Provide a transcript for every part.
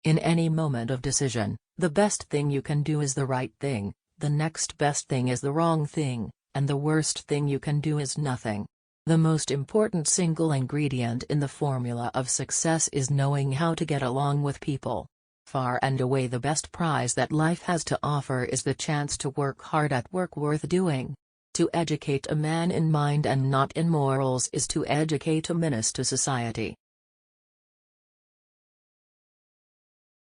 In any moment of decision, the best thing you can do is the right thing, the next best thing is the wrong thing, and the worst thing you can do is nothing. The most important single ingredient in the formula of success is knowing how to get along with people. Far and away the best prize that life has to offer is the chance to work hard at work worth doing. To educate a man in mind and not in morals is to educate a menace to society.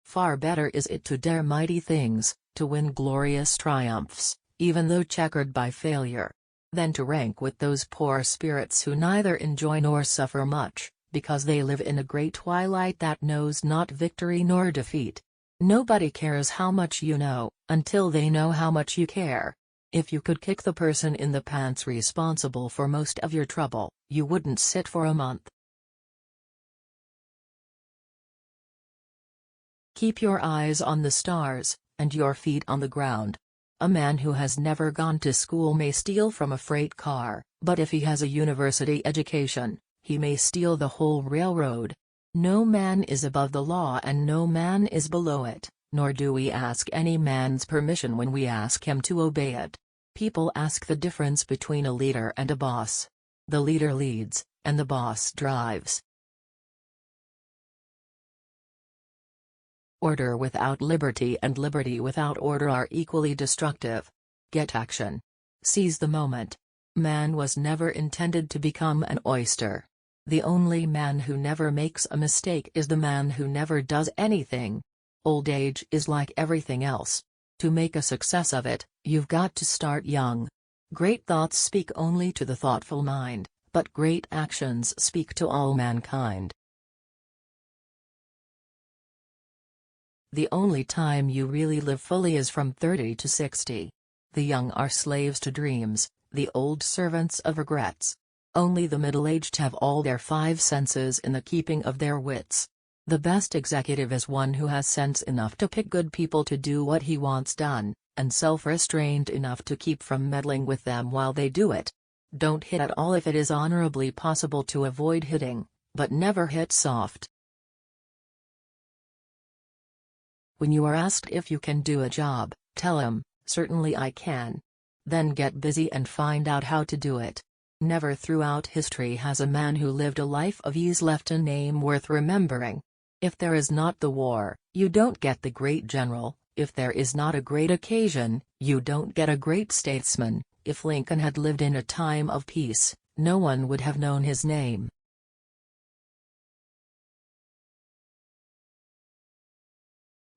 Far better is it to dare mighty things, to win glorious triumphs, even though checkered by failure, than to rank with those poor spirits who neither enjoy nor suffer much, because they live in a grey twilight that knows not victory nor defeat. Nobody cares how much you know, until they know how much you care. If you could kick the person in the pants responsible for most of your trouble, you wouldn't sit for a month. Keep your eyes on the stars, and your feet on the ground. A man who has never gone to school may steal from a freight car, but if he has a university education, he may steal the whole railroad. No man is above the law and no man is below it, nor do we ask any man's permission when we ask him to obey it. People ask the difference between a leader and a boss. The leader leads, and the boss drives. Order without liberty and liberty without order are equally destructive. Get action. Seize the moment. Man was never intended to become an oyster. The only man who never makes a mistake is the man who never does anything. Old age is like everything else. To make a success of it, you've got to start young. Great thoughts speak only to the thoughtful mind, but great actions speak to all mankind. The only time you really live fully is from 30 to 60. The young are slaves to dreams, the old servants of regrets. Only the middle-aged have all their five senses in the keeping of their wits. The best executive is one who has sense enough to pick good people to do what he wants done, and self-restraint enough to keep from meddling with them while they do it. Don't hit at all if it is honorably possible to avoid hitting, but never hit soft. When you are asked if you can do a job, tell him, "Certainly I can." Then get busy and find out how to do it. Never throughout history has a man who lived a life of ease left a name worth remembering. If there is not the war, you don't get the great general. If there is not a great occasion, you don't get a great statesman. If Lincoln had lived in a time of peace, no one would have known his name.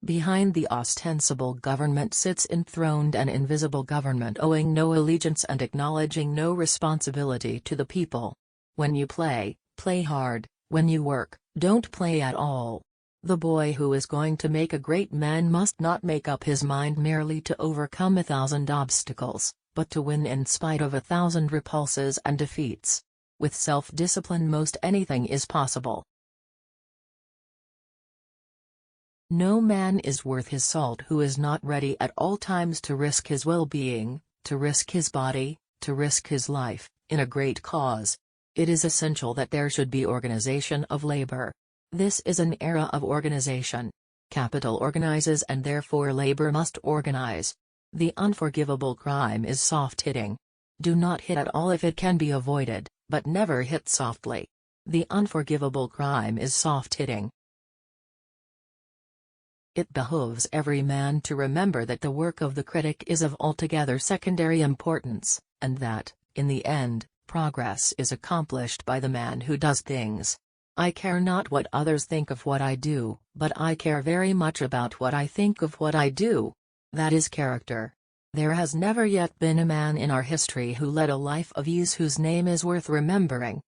Behind the ostensible government sits enthroned an invisible government owing no allegiance and acknowledging no responsibility to the people. When you play, play hard. When you work, don't play at all. The boy who is going to make a great man must not make up his mind merely to overcome 1,000 obstacles, but to win in spite of 1,000 repulses and defeats. With self-discipline most anything is possible. No man is worth his salt who is not ready at all times to risk his well-being, to risk his body, to risk his life, in a great cause. It is essential that there should be organization of labor. This is an era of organization. Capital organizes and therefore labor must organize. The unforgivable crime is soft hitting. Do not hit at all if it can be avoided, but never hit softly. The unforgivable crime is soft hitting. It behooves every man to remember that the work of the critic is of altogether secondary importance, and that, in the end, progress is accomplished by the man who does things. I care not what others think of what I do, but I care very much about what I think of what I do. That is character. There has never yet been a man in our history who led a life of ease whose name is worth remembering.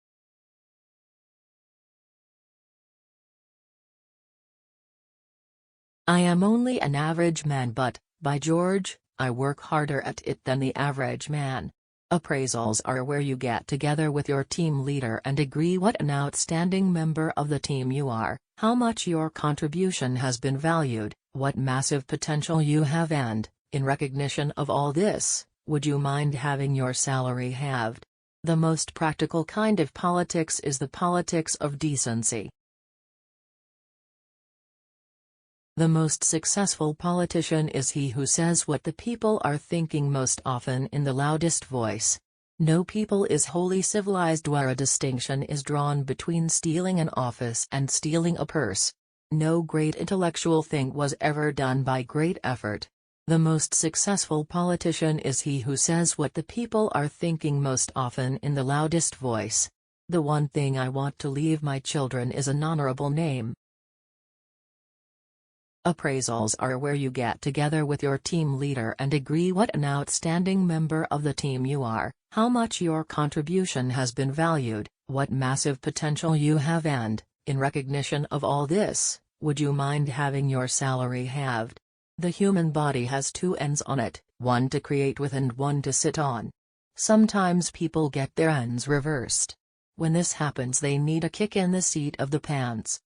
I am only an average man, but, by George, I work harder at it than the average man. Appraisals are where you get together with your team leader and agree what an outstanding member of the team you are, how much your contribution has been valued, what massive potential you have, and, in recognition of all this, would you mind having your salary halved? The most practical kind of politics is the politics of decency. The most successful politician is he who says what the people are thinking most often in the loudest voice. No people is wholly civilized where a distinction is drawn between stealing an office and stealing a purse. No great intellectual thing was ever done by great effort. The most successful politician is he who says what the people are thinking most often in the loudest voice. The one thing I want to leave my children is an honorable name. Appraisals are where you get together with your team leader and agree what an outstanding member of the team you are, how much your contribution has been valued, what massive potential you have, and, in recognition of all this, would you mind having your salary halved? The human body has two ends on it, one to create with and one to sit on. Sometimes people get their ends reversed. When this happens they need a kick in the seat of the pants.